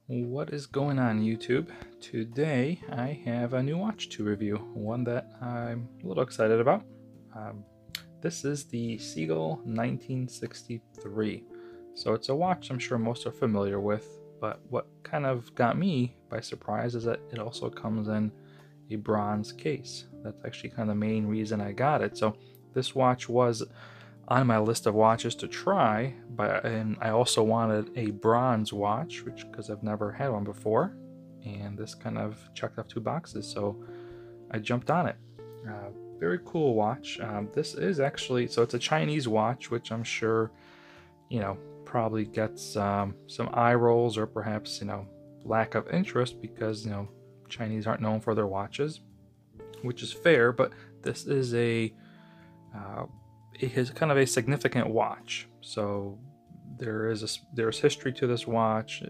What is going on, YouTube? Today I have a new watch to review, one that I'm a little excited about. This is the Seagull 1963. So it's a watch I'm sure most are familiar with, but what kind of got me by surprise is that it also comes in a bronze case. That's actually kind of the main reason I got it. So this watch was on my list of watches to try, and I also wanted a bronze watch, because I've never had one before, and this kind of checked off two boxes, so I jumped on it. Very cool watch. This is actually, so it's a Chinese watch, which I'm sure, probably gets some eye rolls, or perhaps, lack of interest, because, Chinese aren't known for their watches, which is fair, but this is it is kind of a significant watch. So there's history to this watch.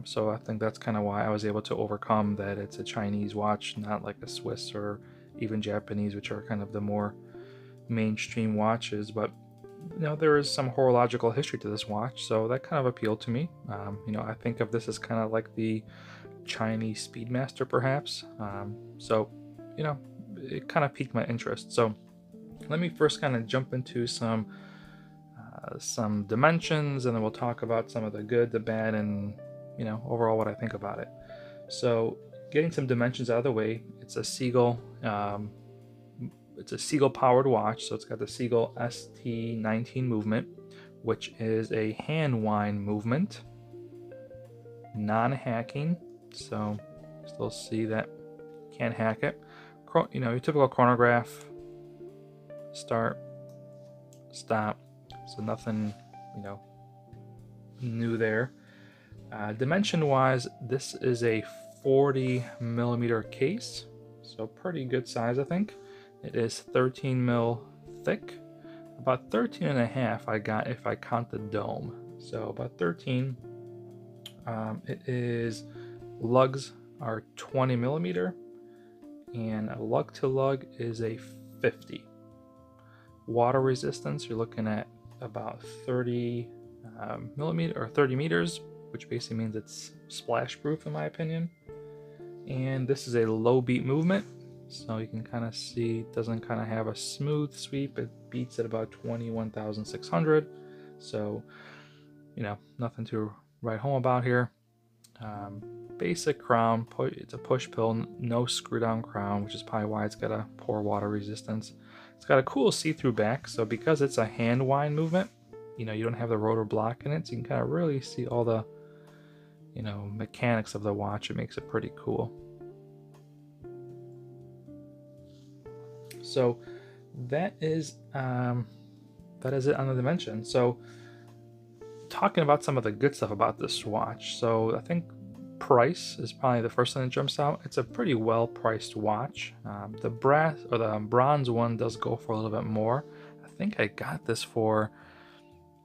So I think that's kind of why I was able to overcome that it's a Chinese watch, not like a Swiss or even Japanese, which are kind of the more mainstream watches. But there is some horological history to this watch, so that kind of appealed to me. I think of this as kind of like the Chinese Speedmaster, perhaps. So it kind of piqued my interest. So let me first kind of jump into some dimensions, and then we'll talk about some of the good, the bad, and overall what I think about it. So getting some dimensions out of the way, it's a Seagull. It's a Seagull powered watch, so it's got the Seagull ST19 movement, which is a hand wind movement, non-hacking. So still see that can't hack it. Your typical chronograph. Start, stop, so nothing new there. Dimension wise, this is a 40 millimeter case, so pretty good size. I think it is 13 mil thick, about 13 and a half I got if I count the dome, so about 13. It is, lugs are 20 millimeter, and a lug to lug is a 50. Water resistance, you're looking at about 30 millimeter or 30 meters, which basically means it's splash proof in my opinion. And this is a low beat movement, so you can kind of see it doesn't kind of have a smooth sweep. It beats at about 21,600, so nothing to write home about here. Basic crown, it's a push pill, no screw down crown, which is probably why it's got a poor water resistance. It's got a cool see-through back, so because it's a hand wind movement, you don't have the rotor block in it, so you can kind of really see all the mechanics of the watch. It makes it pretty cool. So that is it on the dimension. So talking about some of the good stuff about this watch, so I think price is probably the first thing that jumps out. It's a pretty well priced watch. The bronze one does go for a little bit more. I think I got this for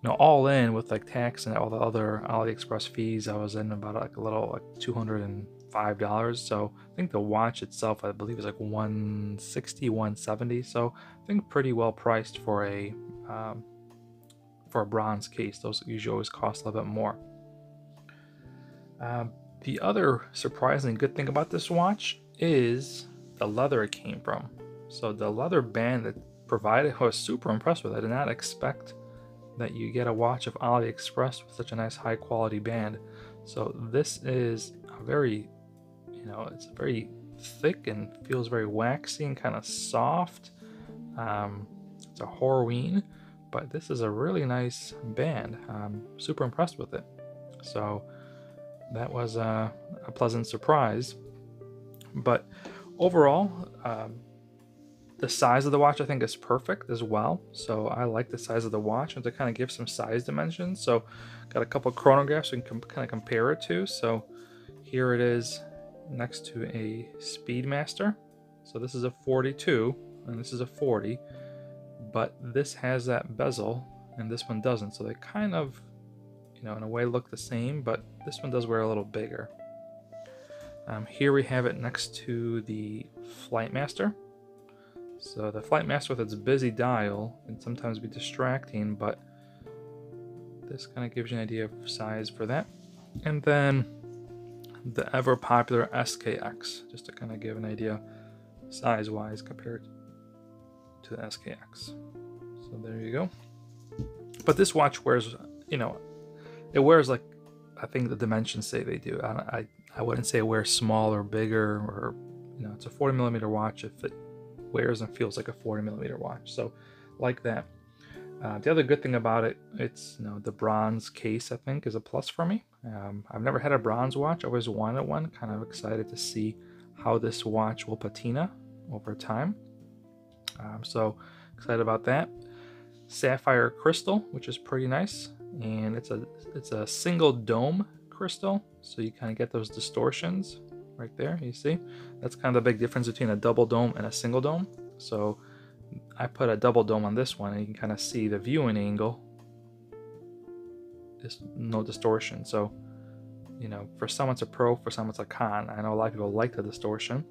all in with like tax and all the other AliExpress fees, I was in about like a little like $205. So I think the watch itself, I believe, is like $160, $170. So I think pretty well priced for a bronze case. Those usually always cost a little bit more. The other surprising good thing about this watch is the leather it came from. So the leather band that provided, I was super impressed with. I did not expect that you get a watch of AliExpress with such a nice high quality band. So this is a very, it's very thick and feels very waxy and kind of soft. It's a Horween, but this is a really nice band. I'm super impressed with it. So that was a pleasant surprise. But overall, the size of the watch I think is perfect as well. So I like the size of the watch, and to kind of give some size dimensions. So got a couple of chronographs we can kind of compare it to. So here it is next to a Speedmaster. So this is a 42 and this is a 40, but this has that bezel and this one doesn't. So they kind of, in a way look the same, but this one does wear a little bigger. Here we have it next to the Flightmaster. So the Flightmaster with its busy dial can sometimes be distracting, but this kind of gives you an idea of size for that. And then the ever popular SKX, just to kind of give an idea size wise compared to the SKX. So there you go. But this watch wears, you know, it wears like I think the dimensions say they do. I wouldn't say it wears small or bigger, or, you know, it's a 40mm watch if it wears and feels like a 40mm watch. So like that. The other good thing about it, it's, you know, the bronze case I think is a plus for me. I've never had a bronze watch. I always wanted one. Kind of excited to see how this watch will patina over time. So excited about that. Sapphire crystal, which is pretty nice, and it's a single dome crystal, so you kind of get those distortions right there. You see, that's kind of the big difference between a double dome and a single dome. So I put a double dome on this one, and you can kind of see the viewing angle. There's no distortion. So, you know, for some it's a pro, for some it's a con. I know a lot of people like the distortion.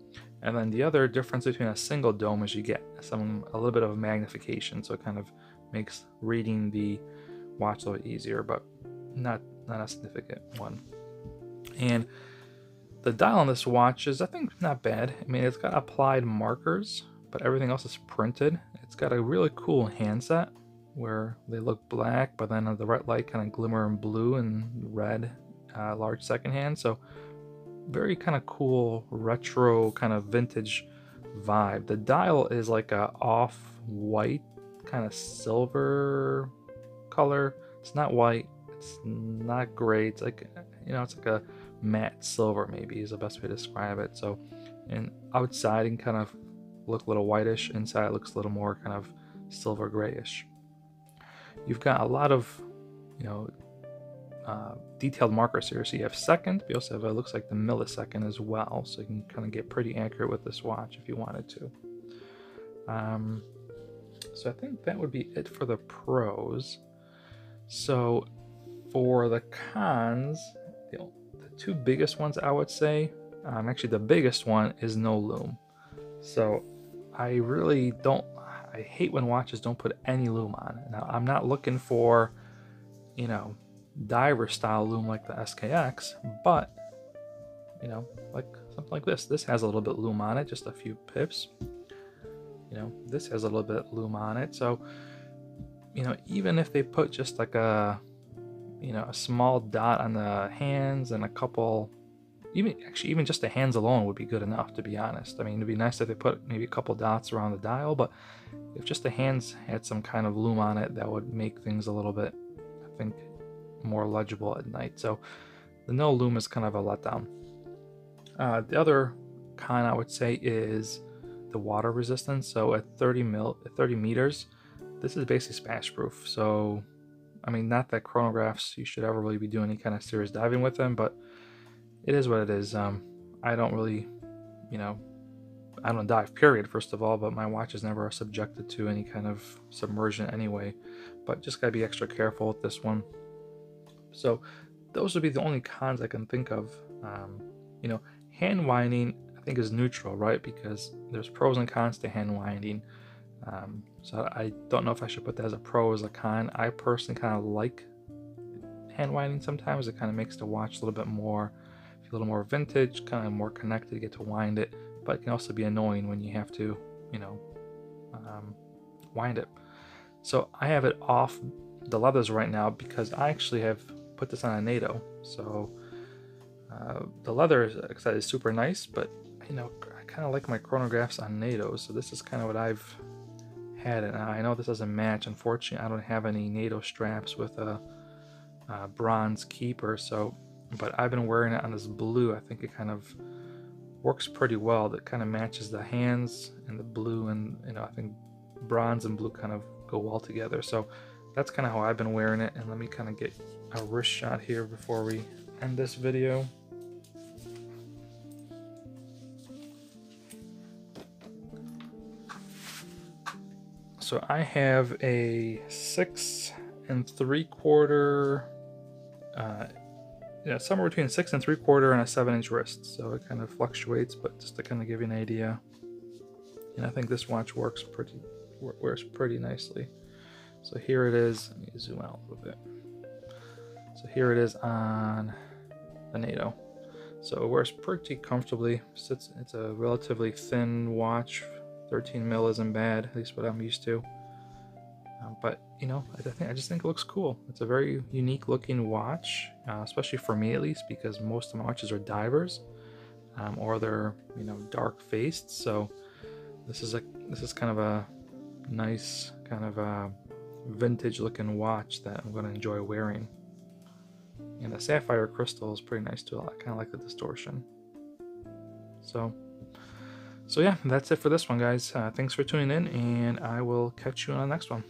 And then the other difference between a single dome is you get a little bit of magnification, so it kind of makes reading the watch a little easier, but not a significant one. And the dial on this watch is, I think, not bad. I mean, it's got applied markers, but everything else is printed. It's got a really cool handset where they look black, but then the red light kind of glimmer in blue and red, large second hand. So very kind of cool retro kind of vintage vibe. The dial is like a off-white kind of silver color. It's not white, it's not gray, it's like, you know, it's like a matte silver maybe is the best way to describe it. So, and outside it can kind of look a little whitish, inside it looks a little more kind of silver grayish. You've got a lot of, you know, detailed markers here. So you have second, but you also have, it looks like the millisecond as well, so you can kind of get pretty accurate with this watch if you wanted to. So I think that would be it for the pros. So for the cons, the two biggest ones I would say, actually the biggest one is no lume. So I really don't, I hate when watches don't put any lume on. Now I'm not looking for, you know, diver style lume like the SKX, but, you know, like something like this. This has a little bit lume on it, just a few pips. You know, this has a little bit lume on it. So, you know, even if they put just like a, you know, a small dot on the hands and a couple, even just the hands alone would be good enough, to be honest. I mean, it'd be nice if they put maybe a couple dots around the dial, but if just the hands had some kind of lume on it, that would make things a little bit, I think, more legible at night. So the no lume is kind of a letdown. The other con I would say is the water resistance. So at 30 meters, this is basically splash proof. So, I mean, not that chronographs, you should ever really be doing any kind of serious diving with them, but it is what it is. I don't really, you know, I don't dive, period, first of all, but my watch is never subjected to any kind of submersion anyway, but just gotta be extra careful with this one. So those would be the only cons I can think of. You know, hand winding I think is neutral, right? Because there's pros and cons to hand winding. So I don't know if I should put that as a pro or as a con. I personally kind of like hand winding sometimes. It kind of makes the watch a little bit more, a little more vintage, kind of more connected, get to wind it. But it can also be annoying when you have to, you know, wind it. So I have it off the leathers right now because I actually have put this on a NATO. So the leather is super nice, but, you know, I kind of like my chronographs on NATOs. So this is kind of what I've had. And I know this doesn't match. Unfortunately, I don't have any NATO straps with a bronze keeper. So, but I've been wearing it on this blue. I think it kind of works pretty well. That kind of matches the hands and the blue, and, you know, I think bronze and blue kind of go well together. So that's kind of how I've been wearing it. And let me kind of get a wrist shot here before we end this video. So I have a 6 3/4, yeah, somewhere between 6 3/4 and a 7-inch wrist. So it kind of fluctuates, but just to kind of give you an idea. And I think this watch wears pretty nicely. So here it is. Let me zoom out a little bit. So here it is on the NATO. So it wears pretty comfortably. It's a relatively thin watch. 13 mil isn't bad, at least what I'm used to. But you know, I just think it looks cool. It's a very unique looking watch, especially for me at least, because most of my watches are divers, or they're, you know, dark faced. So this is kind of a nice kind of a vintage looking watch that I'm going to enjoy wearing. And the sapphire crystal is pretty nice too. I kind of like the distortion. So yeah, that's it for this one, guys. Thanks for tuning in, and I will catch you on the next one.